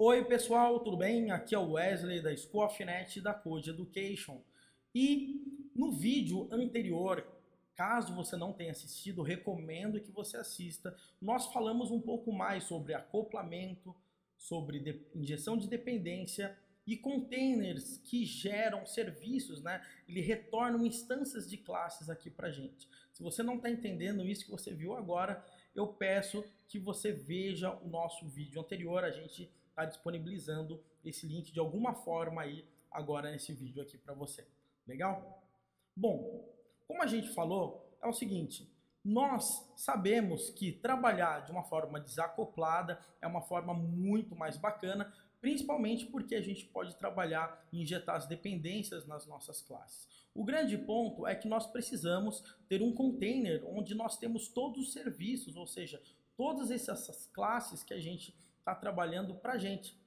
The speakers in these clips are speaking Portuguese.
Oi pessoal, tudo bem? Aqui é o Wesley da School of Net da Code Education. E no vídeo anterior, caso você não tenha assistido, recomendo que você assista. Nós falamos um pouco mais sobre acoplamento, sobre injeção de dependência e containers que geram serviços, né? Ele retornam instâncias de classes aqui pra gente. Se você não está entendendo isso que você viu agora, eu peço que você veja o nosso vídeo anterior. A gente está disponibilizando esse link de alguma forma aí agora nesse vídeo aqui para você. Legal? Bom, como a gente falou, é o seguinte, nós sabemos que trabalhar de uma forma desacoplada é uma forma muito mais bacana, principalmente porque a gente pode trabalhar e injetar as dependências nas nossas classes. O grande ponto é que nós precisamos ter um container onde nós temos todos os serviços, ou seja, todas essas classes que a gente está trabalhando para a gente.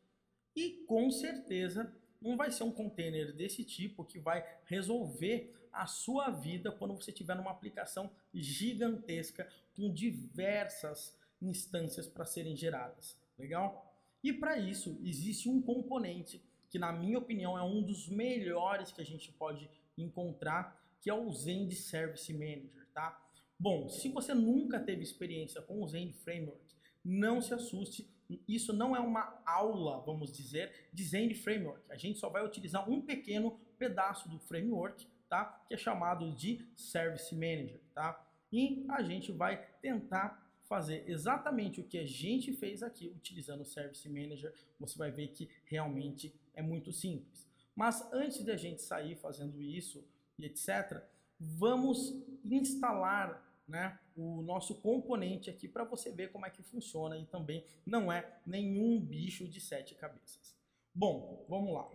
E com certeza não vai ser um container desse tipo que vai resolver a sua vida quando você estiver numa aplicação gigantesca com diversas instâncias para serem geradas. Legal? E para isso existe um componente que, na minha opinião, é um dos melhores que a gente pode encontrar, que é o Zend Service Manager, tá? Bom, se você nunca teve experiência com o Zend Framework, não se assuste, isso não é uma aula, vamos dizer, de Zend Framework. A gente só vai utilizar um pequeno pedaço do framework, tá? Que é chamado de Service Manager, tá? E a gente vai tentar fazer exatamente o que a gente fez aqui utilizando o Service Manager. Você vai ver que realmente é muito simples. Mas antes de a gente sair fazendo isso e etc., vamos instalar, né, o nosso componente aqui para você ver como é que funciona, e também não é nenhum bicho de 7 cabeças. Bom, vamos lá.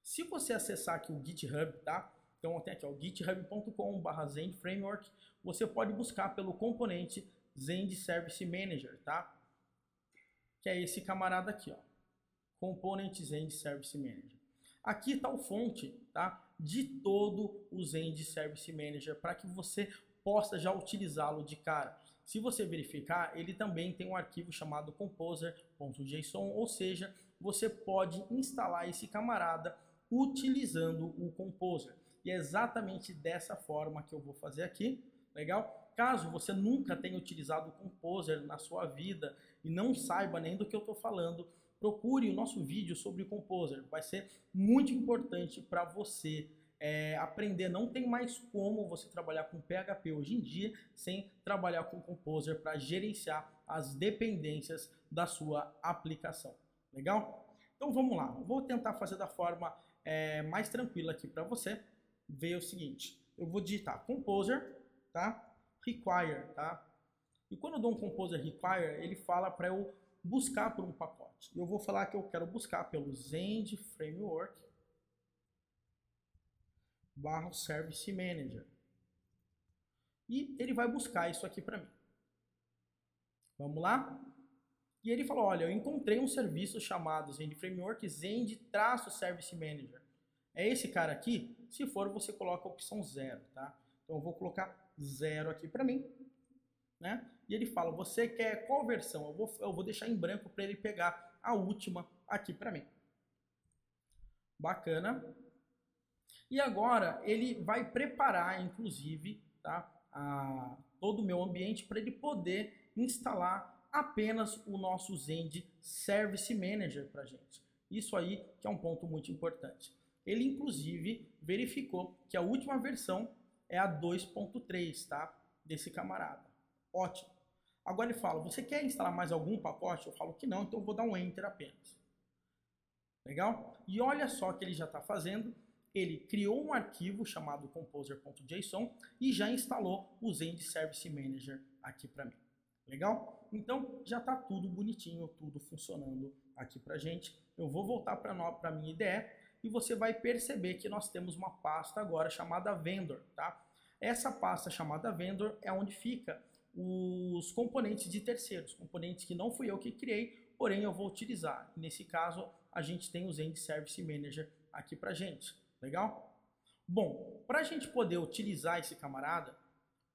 Se você acessar aqui o GitHub, tá? Então tem aqui o github.com/zendframework, você pode buscar pelo componente Zend Service Manager, tá? Que é esse camarada aqui, ó. Component Zend Service Manager. Aqui está o fonte, tá? De todo o Zend Service Manager para que você possa já utilizá-lo de cara. Se você verificar, ele também tem um arquivo chamado composer.json, ou seja, você pode instalar esse camarada utilizando o Composer. E é exatamente dessa forma que eu vou fazer aqui, legal? Caso você nunca tenha utilizado o Composer na sua vida e não saiba nem do que eu estou falando, procure o nosso vídeo sobre o Composer. Vai ser muito importante para você aprender. Não tem mais como você trabalhar com PHP hoje em dia sem trabalhar com Composer para gerenciar as dependências da sua aplicação. Legal? Então vamos lá. Vou tentar fazer da forma mais tranquila aqui para você ver o seguinte. Eu vou digitar Composer, tá? Require, tá? E quando eu dou um Composer Require, ele fala para eu buscar por um pacote. Eu vou falar que eu quero buscar pelo Zend Framework /Service Manager. E ele vai buscar isso aqui para mim. Vamos lá? E ele falou, olha, eu encontrei um serviço chamado Zend Framework Zend-Service Manager. É esse cara aqui? Se for, você coloca a opção 0, tá? Então eu vou colocar 0 aqui para mim, né? E ele fala, você quer qual versão? Eu vou deixar em branco para ele pegar a última aqui para mim. Bacana. E agora ele vai preparar, inclusive, tá, todo o meu ambiente para ele poder instalar apenas o nosso Zend Service Manager para a gente. Isso aí que é um ponto muito importante. Ele, inclusive, verificou que a última versão é a 2.3, tá, desse camarada. Ótimo. Agora ele fala, você quer instalar mais algum pacote? Eu falo que não, então eu vou dar um Enter apenas. Legal? E olha só o que ele já está fazendo. Ele criou um arquivo chamado composer.json e já instalou o Zend Service Manager aqui para mim. Legal? Então já está tudo bonitinho, tudo funcionando aqui para gente. Eu vou voltar para a minha IDE e você vai perceber que nós temos uma pasta agora chamada Vendor, tá? Essa pasta chamada Vendor é onde fica os componentes de terceiros, componentes que não fui eu que criei, porém eu vou utilizar. Nesse caso, a gente tem o Zend Service Manager aqui para gente. Legal? Bom, para a gente poder utilizar esse camarada,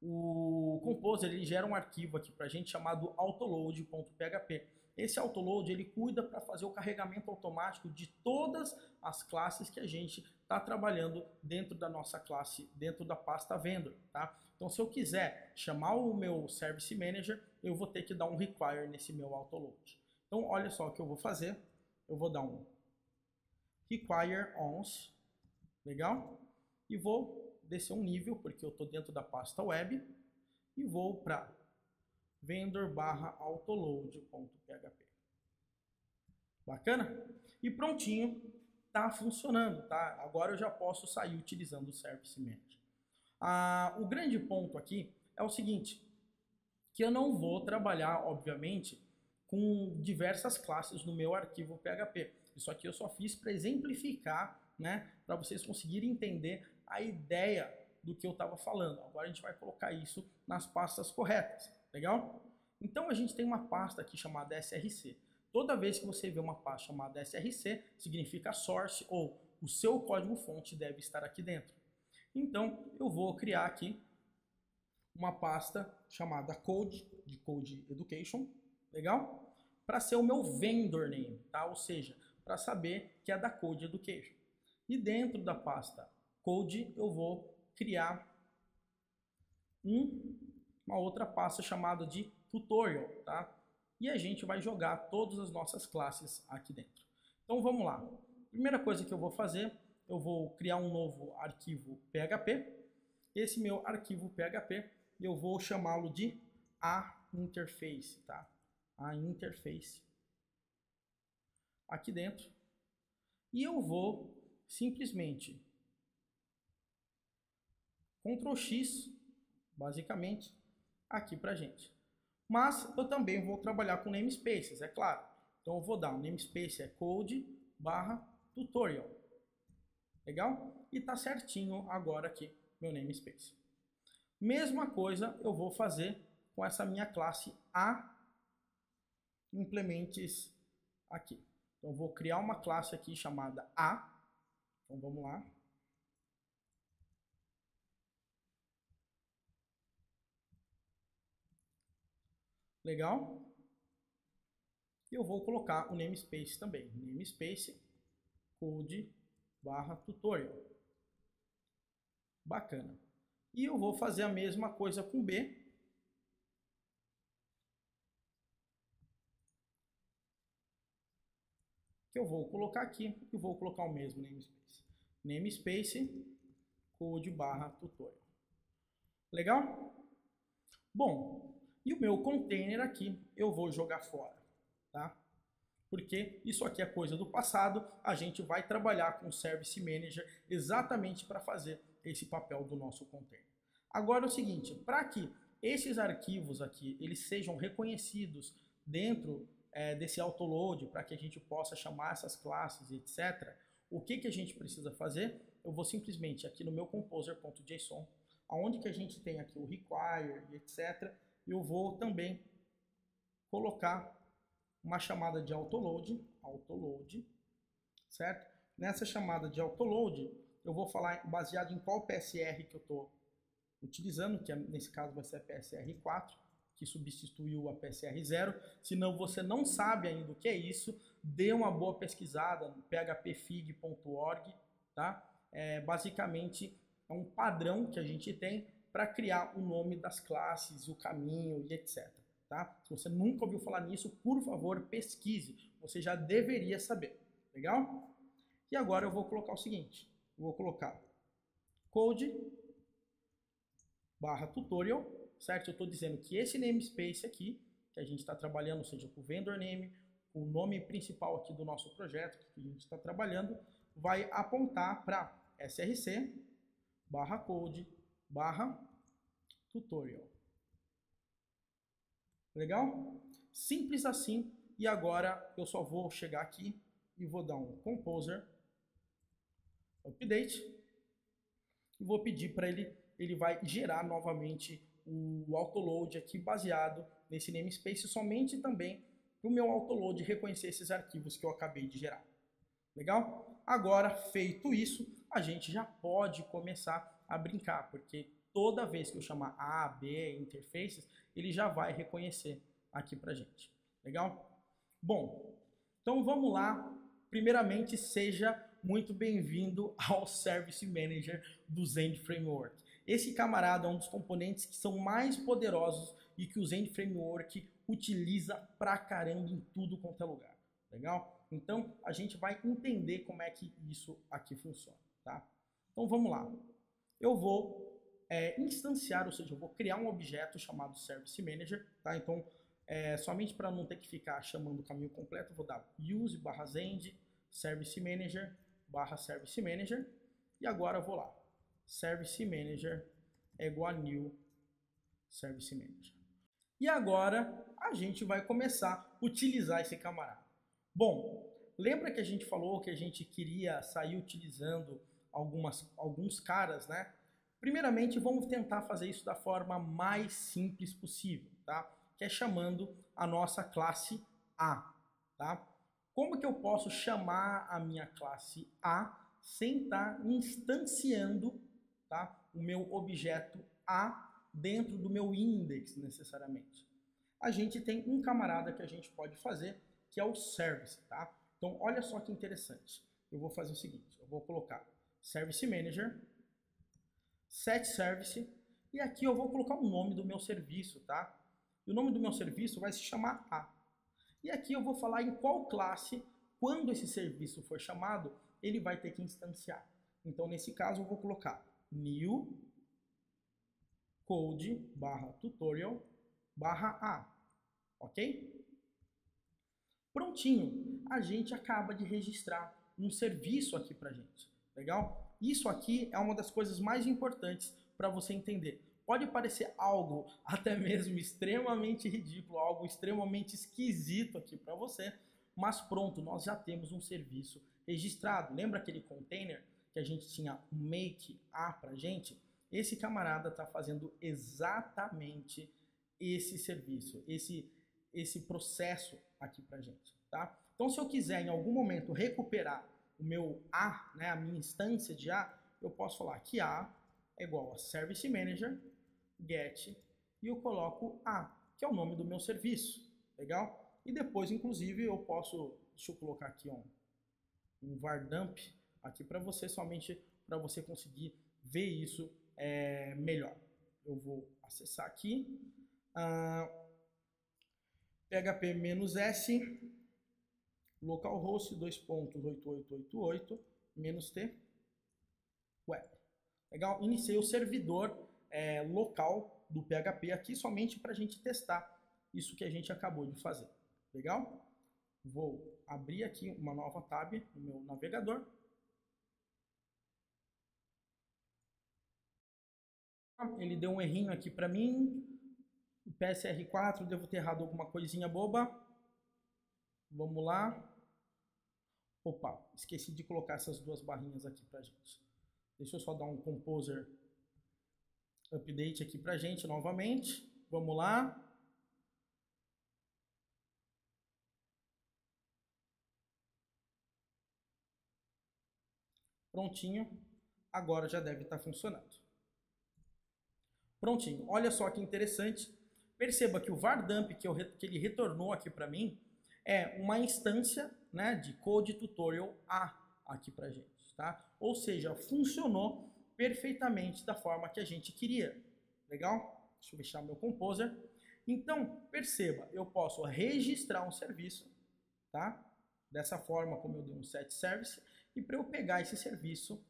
o Composer ele gera um arquivo aqui para a gente chamado autoload.php. Esse autoload ele cuida para fazer o carregamento automático de todas as classes que a gente está trabalhando dentro da nossa classe, dentro da pasta vendor, tá? Então, se eu quiser chamar o meu Service Manager, eu vou ter que dar um require nesse meu autoload. Então, olha só o que eu vou fazer. Eu vou dar um require ons, legal? E vou descer um nível, porque eu estou dentro da pasta web, e vou para vendor/autoload.php. Bacana? E prontinho, tá funcionando, tá? Agora eu já posso sair utilizando o Service Manager. O grande ponto aqui é o seguinte, que eu não vou trabalhar, obviamente, com diversas classes no meu arquivo PHP. Isso aqui eu só fiz para exemplificar, né, para vocês conseguirem entender a ideia do que eu estava falando. Agora a gente vai colocar isso nas pastas corretas, legal? Então a gente tem uma pasta aqui chamada SRC. Toda vez que você vê uma pasta chamada SRC, significa source ou o seu código-fonte deve estar aqui dentro. Então eu vou criar aqui uma pasta chamada code, de code education, legal? Para ser o meu vendor name, tá? Ou seja, para saber que é da code education. E dentro da pasta code eu vou criar uma outra pasta chamada de tutorial, tá? E a gente vai jogar todas as nossas classes aqui dentro. Então vamos lá. Primeira coisa que eu vou fazer, eu vou criar um novo arquivo PHP. Esse meu arquivo PHP, eu vou chamá-lo de aInterface, tá? aInterface. Aqui dentro. E eu vou simplesmente Ctrl X, basicamente, aqui pra gente. Mas eu também vou trabalhar com namespaces, é claro. Então eu vou dar um namespace, é code/tutorial. Legal? E tá certinho agora aqui meu namespace. Mesma coisa eu vou fazer com essa minha classe aImplements aqui. Então eu vou criar uma classe aqui chamada A. Então vamos lá. Legal? E eu vou colocar o namespace também. Namespace code/tutorial. Bacana. E eu vou fazer a mesma coisa com B. Que eu vou colocar aqui e vou colocar o mesmo namespace. Namespace code/tutorial. Legal? Bom, e o meu container aqui eu vou jogar fora, tá? Porque isso aqui é coisa do passado, a gente vai trabalhar com o Service Manager exatamente para fazer esse papel do nosso container. Agora é o seguinte, para que esses arquivos aqui eles sejam reconhecidos dentro desse autoload, para que a gente possa chamar essas classes, etc., o que a gente precisa fazer? Eu vou simplesmente aqui no meu composer.json, onde que a gente tem aqui o require, etc., eu vou também colocar uma chamada de autoload, certo? Nessa chamada de autoload, eu vou falar baseado em qual PSR que eu estou utilizando, que nesse caso vai ser a PSR 4, que substituiu a PSR 0. Se não, você não sabe ainda o que é isso, dê uma boa pesquisada no phpfig.org, tá? Basicamente é um padrão que a gente tem para criar o nome das classes, o caminho e etc. Tá? Se você nunca ouviu falar nisso, por favor, pesquise. Você já deveria saber. Legal? E agora eu vou colocar o seguinte. Eu vou colocar code/tutorial, certo? Eu estou dizendo que esse namespace aqui, que a gente está trabalhando, seja com o vendor name, o nome principal aqui do nosso projeto, que a gente está trabalhando, vai apontar para src/code/tutorial. Legal? Simples assim. E agora eu só vou chegar aqui e vou dar um composer update e vou pedir para ele vai gerar novamente o autoload aqui baseado nesse namespace, somente também para o meu autoload reconhecer esses arquivos que eu acabei de gerar. Legal? Agora, feito isso, a gente já pode começar a brincar, porque toda vez que eu chamar A, B, interfaces, ele já vai reconhecer aqui pra gente. Legal? Bom, então vamos lá. Primeiramente, seja muito bem-vindo ao Service Manager do Zend Framework. Esse camarada é um dos componentes que são mais poderosos e que o Zend Framework utiliza pra caramba em tudo quanto é lugar. Legal? Então, a gente vai entender como é que isso aqui funciona, tá? Então, vamos lá. Eu vou instanciar, ou seja, eu vou criar um objeto chamado Service Manager, tá? Então, somente para não ter que ficar chamando o caminho completo, eu vou dar use/zend Service Manager /Service Manager, e agora eu vou lá. Service Manager é igual a new Service Manager. E agora a gente vai começar a utilizar esse camarada. Bom, lembra que a gente falou que a gente queria sair utilizando alguns caras, né? Primeiramente, vamos tentar fazer isso da forma mais simples possível, tá? Que é chamando a nossa classe A, tá? Como que eu posso chamar a minha classe A sem estar instanciando, tá, o meu objeto A dentro do meu index, necessariamente? A gente tem um camarada que a gente pode fazer, que é o service, tá? Então, olha só que interessante. Eu vou fazer o seguinte, eu vou colocar Service Manager, set service, e aqui eu vou colocar o nome do meu serviço, tá? E o nome do meu serviço vai se chamar A. E aqui eu vou falar em qual classe, quando esse serviço for chamado, ele vai ter que instanciar. Então, nesse caso, eu vou colocar new code/tutorial/A, ok? Prontinho, a gente acaba de registrar um serviço aqui pra gente, legal? Isso aqui é uma das coisas mais importantes para você entender. Pode parecer algo até mesmo extremamente ridículo, algo extremamente esquisito aqui para você, mas pronto, nós já temos um serviço registrado. Lembra aquele container que a gente tinha um make A pra gente? Esse camarada está fazendo exatamente esse serviço, esse processo aqui pra gente, tá? Então, se eu quiser em algum momento recuperar o meu A, né, a minha instância de A, eu posso falar que A é igual a Service Manager, get, e eu coloco A, que é o nome do meu serviço, legal? E depois, inclusive, eu posso, deixa eu colocar aqui um var dump aqui para você, somente para você conseguir ver isso melhor. Eu vou acessar aqui, php-s, localhost 2.8888-t, web. Legal? Iniciei o servidor local do PHP aqui somente para a gente testar isso que a gente acabou de fazer. Legal? Vou abrir aqui uma nova tab no meu navegador. Ele deu um errinho aqui para mim. O PSR4, devo ter errado alguma coisinha boba. Vamos lá. Opa, esqueci de colocar essas duas barrinhas aqui pra gente. Deixa eu só dar um composer update aqui pra gente novamente. Vamos lá. Prontinho. Agora já deve estar funcionando. Prontinho. Olha só que interessante. Perceba que o var dump que ele retornou aqui para mim é uma instância, né, de code tutorial A aqui pra gente, tá? Ou seja, funcionou perfeitamente da forma que a gente queria. Legal? Deixa eu fechar meu composer. Então, perceba, eu posso registrar um serviço, tá? Dessa forma, como eu dei um set service, e para eu pegar esse serviço,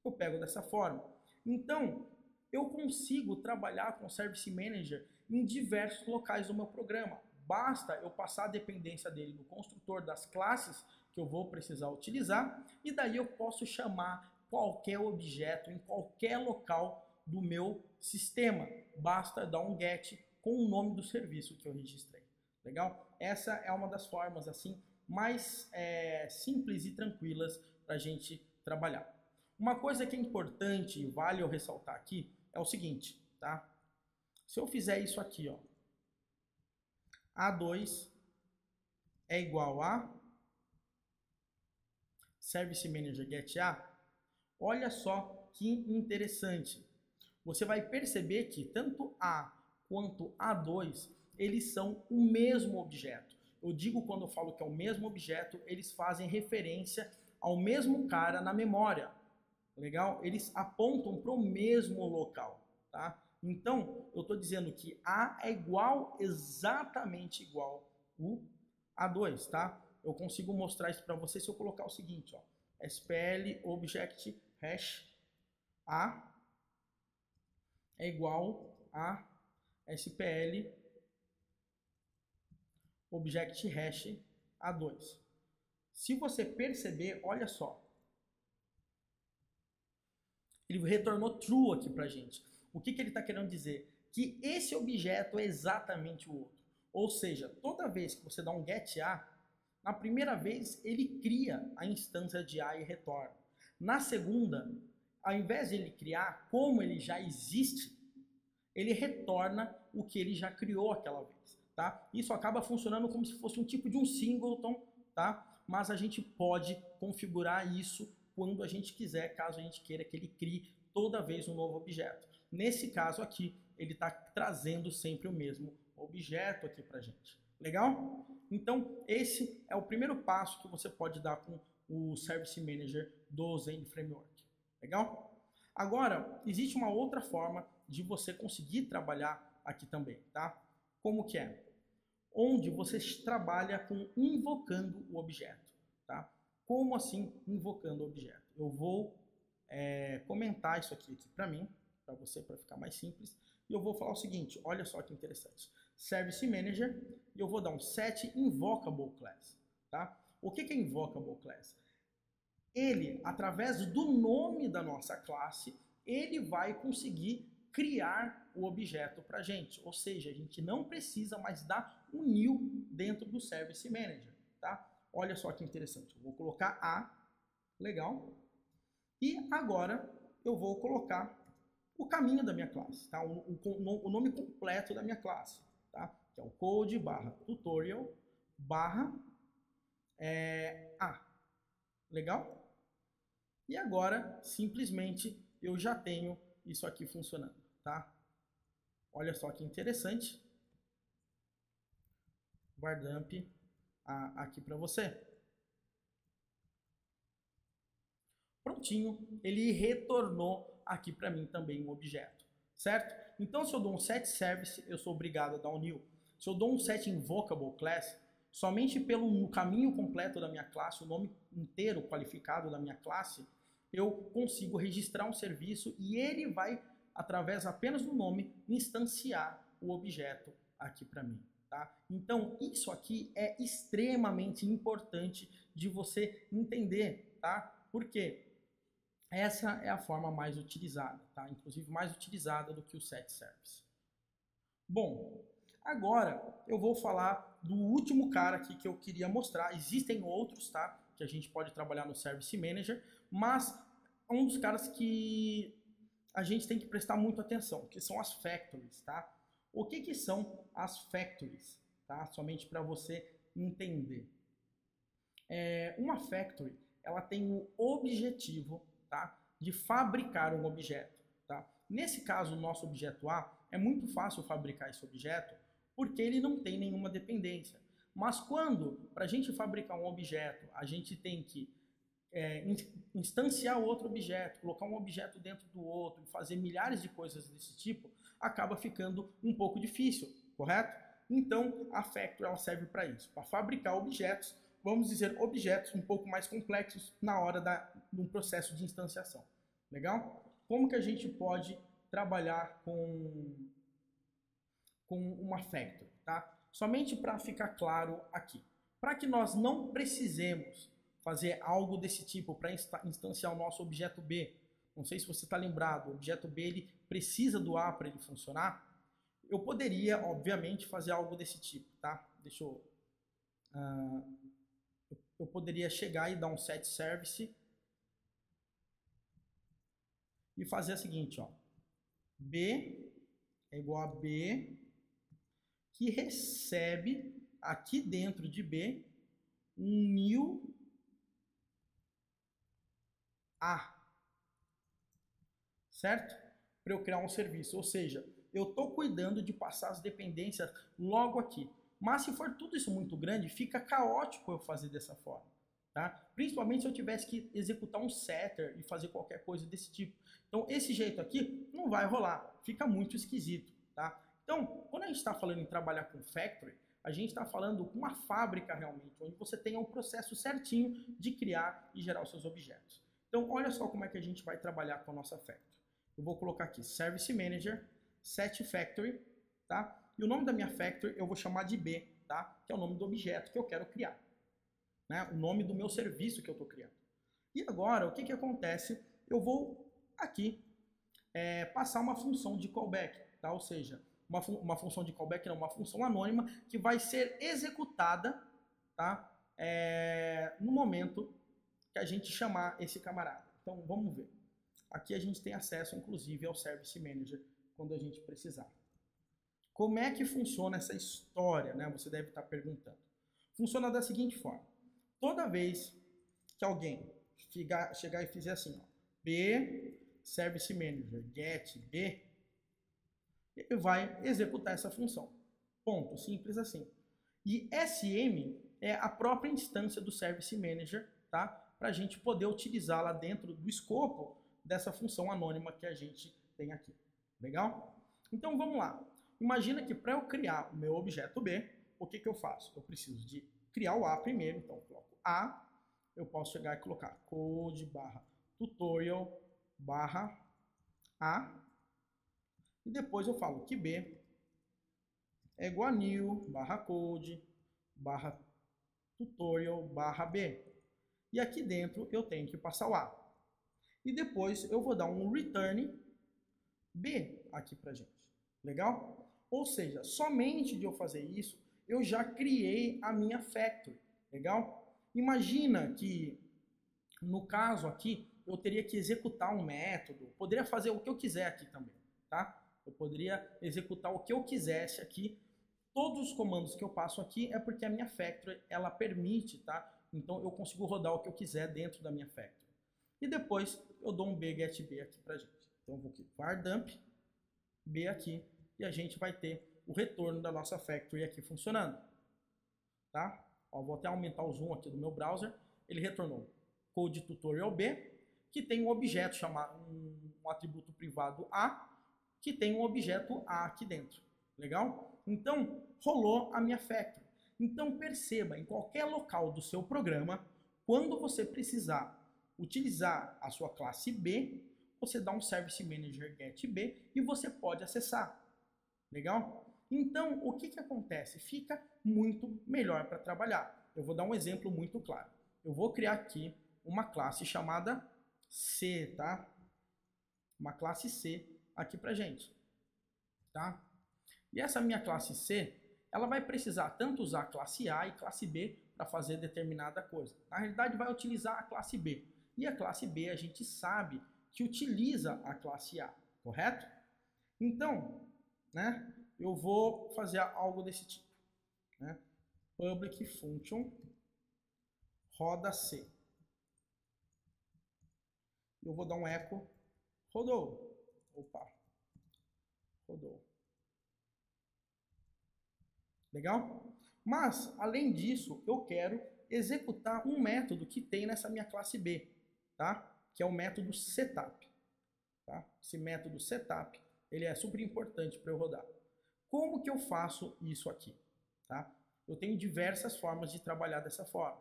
eu pego dessa forma. Então, eu consigo trabalhar com o Service Manager em diversos locais do meu programa. Basta eu passar a dependência dele no construtor das classes que eu vou precisar utilizar, e daí eu posso chamar qualquer objeto em qualquer local do meu sistema. Basta dar um get com o nome do serviço que eu registrei. Legal? Essa é uma das formas assim mais simples e tranquilas para a gente trabalhar. Uma coisa que é importante e vale eu ressaltar aqui é o seguinte, tá? Se eu fizer isso aqui, ó, A2 é igual a Service Manager get A, olha só que interessante. Você vai perceber que tanto A quanto A2, eles são o mesmo objeto. eu digo quando eu falo que é o mesmo objeto, eles fazem referência ao mesmo cara na memória. Legal? Eles apontam para o mesmo local, tá? Então, eu estou dizendo que A é igual, exatamente igual o A2, tá? Eu consigo mostrar isso para você se eu colocar o seguinte, ó. SPL object hash A é igual a SPL object hash A2. Se você perceber, olha só. Ele retornou true aqui pra gente. O que ele está querendo dizer? Que esse objeto é exatamente o outro. Ou seja, toda vez que você dá um get A, na primeira vez ele cria a instância de A e retorna. Na segunda, ao invés de ele criar, como ele já existe, ele retorna o que ele já criou aquela vez. Tá? Isso acaba funcionando como se fosse um tipo de um singleton, tá? Mas a gente pode configurar isso quando a gente quiser, caso a gente queira que ele crie toda vez um novo objeto. Nesse caso aqui, ele está trazendo sempre o mesmo objeto aqui para a gente. Legal? Então, esse é o primeiro passo que você pode dar com o Service Manager do Zend Framework. Legal? Agora, existe uma outra forma de você conseguir trabalhar aqui também, tá? Como que é? Onde você trabalha com invocando o objeto, tá? Como assim invocando o objeto? Eu vou comentar isso aqui para mim, para você, para ficar mais simples. E eu vou falar o seguinte, olha só que interessante. Service Manager, e eu vou dar um set invocable class, tá? O que é invocable class? Ele, através do nome da nossa classe, ele vai conseguir criar o objeto para a gente. Ou seja, a gente não precisa mais dar um new dentro do Service Manager, tá? Olha só que interessante. Eu vou colocar A, legal. E agora eu vou colocar o caminho da minha classe, tá? O nome completo da minha classe, tá? Que é o code /tutorial A. Legal? E agora, simplesmente, eu já tenho isso aqui funcionando, tá? Olha só que interessante. Vardamp aqui para você. Prontinho, ele retornou aqui para mim também um objeto, certo? Então, se eu dou um set service, eu sou obrigado a dar um new. Se eu dou um set invocable class, somente pelo caminho completo da minha classe, o nome inteiro qualificado da minha classe, eu consigo registrar um serviço e ele vai, através apenas do nome, instanciar o objeto aqui para mim. Tá? Então, isso aqui é extremamente importante de você entender, tá? Por quê? Essa é a forma mais utilizada, tá? Inclusive mais utilizada do que o set service. Bom, agora eu vou falar do último cara aqui que eu queria mostrar. Existem outros, tá? Que a gente pode trabalhar no Service Manager, mas um dos caras que a gente tem que prestar muito atenção, que são as factories, tá? O que são as factories, tá? Somente para você entender. Uma factory, ela tem o objetivo, tá, de fabricar um objeto, tá? Nesse caso, o nosso objeto A, é muito fácil fabricar esse objeto porque ele não tem nenhuma dependência. Mas quando, para a gente fabricar um objeto, a gente tem que instanciar outro objeto, colocar um objeto dentro do outro, fazer milhares de coisas desse tipo, acaba ficando um pouco difícil, correto? Então, a factory ela serve para isso, para fabricar objetos, vamos dizer, objetos um pouco mais complexos na hora do processo de instanciação. Legal? Como que a gente pode trabalhar com uma factory, tá? Somente para ficar claro aqui. Para que nós não precisemos fazer algo desse tipo para instanciar o nosso objeto B, não sei se você está lembrado, o objeto B ele precisa do A para ele funcionar, eu poderia, obviamente, fazer algo desse tipo, tá? Deixa eu... eu poderia chegar e dar um set service e fazer o seguinte, ó. B é igual a B, que recebe aqui dentro de B um new A, certo? Para eu criar um serviço, ou seja, eu estou cuidando de passar as dependências logo aqui. Mas se for tudo isso muito grande, fica caótico eu fazer dessa forma. Tá? Principalmente se eu tivesse que executar um setter e fazer qualquer coisa desse tipo. Então, esse jeito aqui não vai rolar, fica muito esquisito. Tá? Então, quando a gente está falando em trabalhar com factory, a gente está falando com uma fábrica realmente, onde você tenha um processo certinho de criar e gerar os seus objetos. Então, olha só como é que a gente vai trabalhar com a nossa factory. Eu vou colocar aqui Service Manager, Set Factory, tá? E o nome da minha factory eu vou chamar de B, tá? Que é o nome do objeto que eu quero criar. Né? O nome do meu serviço que eu estou criando. E agora, o que que acontece? Eu vou aqui passar uma função de callback, tá? Ou seja, uma função de callback, não, uma função anônima que vai ser executada, tá? No momento que a gente chamar esse camarada. Então, vamos ver. Aqui a gente tem acesso, inclusive, ao Service Manager quando a gente precisar. Como é que funciona essa história, né? Você deve estar perguntando. Funciona da seguinte forma. Toda vez que alguém chegar e fizer assim, ó, B, Service Manager, get B, ele vai executar essa função. Ponto. Simples assim. E SM é a própria instância do Service Manager, tá? Para a gente poder utilizá-la dentro do escopo dessa função anônima que a gente tem aqui. Legal? Então vamos lá. Imagina que para eu criar o meu objeto B, o que que eu faço? Eu preciso de criar o A primeiro, então eu coloco A, eu posso chegar e colocar code/tutorial/A, e depois eu falo que B é igual a new/code/tutorial/B. E aqui dentro eu tenho que passar o A. E depois eu vou dar um return B aqui pra gente. Legal? Ou seja, somente de eu fazer isso, eu já criei a minha factory. Legal? Imagina que, no caso aqui, eu teria que executar um método. Poderia fazer o que eu quiser aqui também. Tá? Eu poderia executar o que eu quisesse aqui. Todos os comandos que eu passo aqui é porque a minha factory, ela permite, tá? Então eu consigo rodar o que eu quiser dentro da minha factory. E depois eu dou um get B aqui pra gente. Então eu vou aqui, var dump, B aqui, e a gente vai ter o retorno da nossa factory aqui funcionando. Tá? Ó, vou até aumentar o zoom aqui do meu browser. Ele retornou code tutorial B, que tem um objeto chamado, um atributo privado A, que tem um objeto A aqui dentro. Legal? Então, rolou a minha factory. Então, perceba, em qualquer local do seu programa, quando você precisar utilizar a sua classe B, você dá um Service Manager get B e você pode acessar. Legal? Então, o que que acontece? Fica muito melhor para trabalhar. Eu vou dar um exemplo muito claro. Eu vou criar aqui uma classe chamada C, tá? Uma classe C aqui pra gente, tá? E essa minha classe C, ela vai precisar tanto usar a classe A e classe B para fazer determinada coisa. Na realidade, vai utilizar a classe B. E a classe B a gente sabe que utiliza a classe A, correto? Então, né, eu vou fazer algo desse tipo. Né? Public function roda C. Eu vou dar um echo rodou. Opa, rodou. Legal? Mas, além disso, eu quero executar um método que tem nessa minha classe B, tá? Que é o método setup. Tá? Esse método setup, ele é super importante para eu rodar. Como que eu faço isso aqui? Tá? Eu tenho diversas formas de trabalhar dessa forma.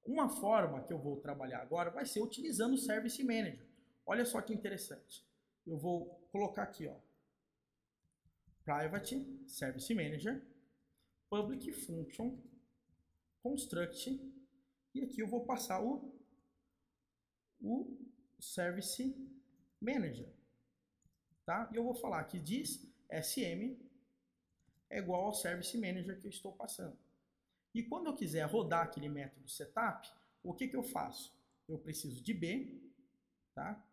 Uma forma que eu vou trabalhar agora vai ser utilizando o Service Manager. Olha só que interessante. Eu vou colocar aqui, ó, private Service Manager, public function, construct, e aqui eu vou passar o Service Manager. Tá? E eu vou falar que diz SM é igual ao Service Manager que eu estou passando. E quando eu quiser rodar aquele método setup, o que que eu faço? Eu preciso de B, tá?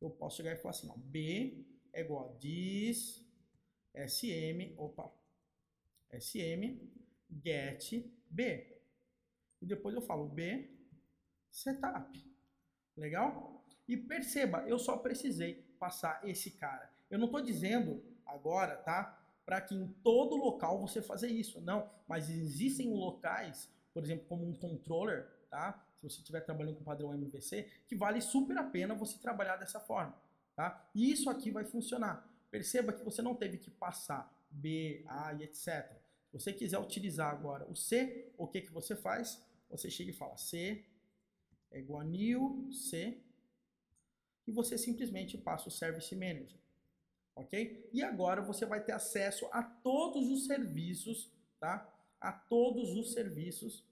Eu posso chegar e falar assim, ó, B é igual a this SM get B. E depois eu falo B setup. Legal? E perceba, eu só precisei passar esse cara. Eu não estou dizendo agora, tá? para que em todo local você fazer isso. Não, mas existem locais, por exemplo, como um controller, tá? Se você estiver trabalhando com padrão MVC, que vale super a pena você trabalhar dessa forma, tá? E isso aqui vai funcionar. Perceba que você não teve que passar B, A e etc. Se você quiser utilizar agora o C, o que você faz? Você chega e fala C é igual a new C e você simplesmente passa o Service Manager, ok? E agora você vai ter acesso a todos os serviços, tá? A todos os serviços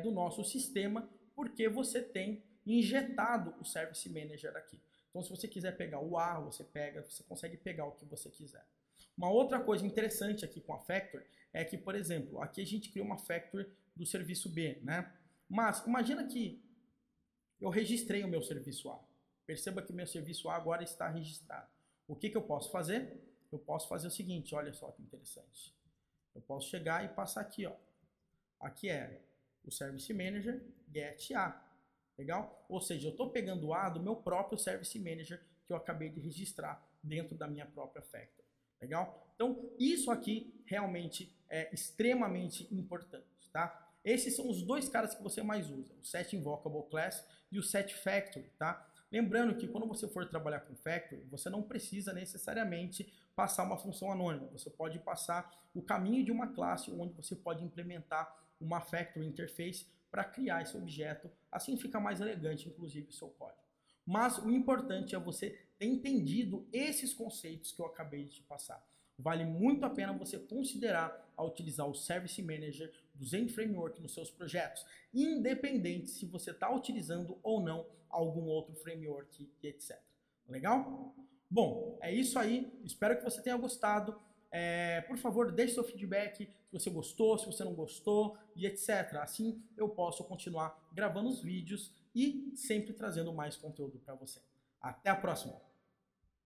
do nosso sistema, porque você tem injetado o Service Manager aqui. Então, se você quiser pegar o A, você consegue pegar o que você quiser. Uma outra coisa interessante aqui com a Factory é que, por exemplo, aqui a gente cria uma Factory do serviço B, né? Mas imagina que eu registrei o meu serviço A. Perceba que o meu serviço A agora está registrado. O que eu posso fazer? Eu posso fazer o seguinte, olha só que interessante. Eu posso chegar e passar aqui, ó. Aqui é o Service Manager get A. Legal? Ou seja, eu estou pegando o A do meu próprio Service Manager que eu acabei de registrar dentro da minha própria Factory. Legal? Então, isso aqui realmente é extremamente importante, tá? Esses são os dois caras que você mais usa, o SetInvocable Class e o SetFactory, tá? Lembrando que quando você for trabalhar com Factory, você não precisa necessariamente passar uma função anônima. Você pode passar o caminho de uma classe onde você pode implementar uma Factory Interface para criar esse objeto. Assim fica mais elegante, inclusive, o seu código. Mas o importante é você ter entendido esses conceitos que eu acabei de te passar. Vale muito a pena você considerar a utilizar o Service Manager do Zen Framework nos seus projetos, independente se você está utilizando ou não algum outro framework e etc. Legal? Bom, é isso aí. Espero que você tenha gostado. Por favor, deixe seu feedback se você gostou, se você não gostou e etc. Assim eu posso continuar gravando os vídeos e sempre trazendo mais conteúdo para você. Até a próxima!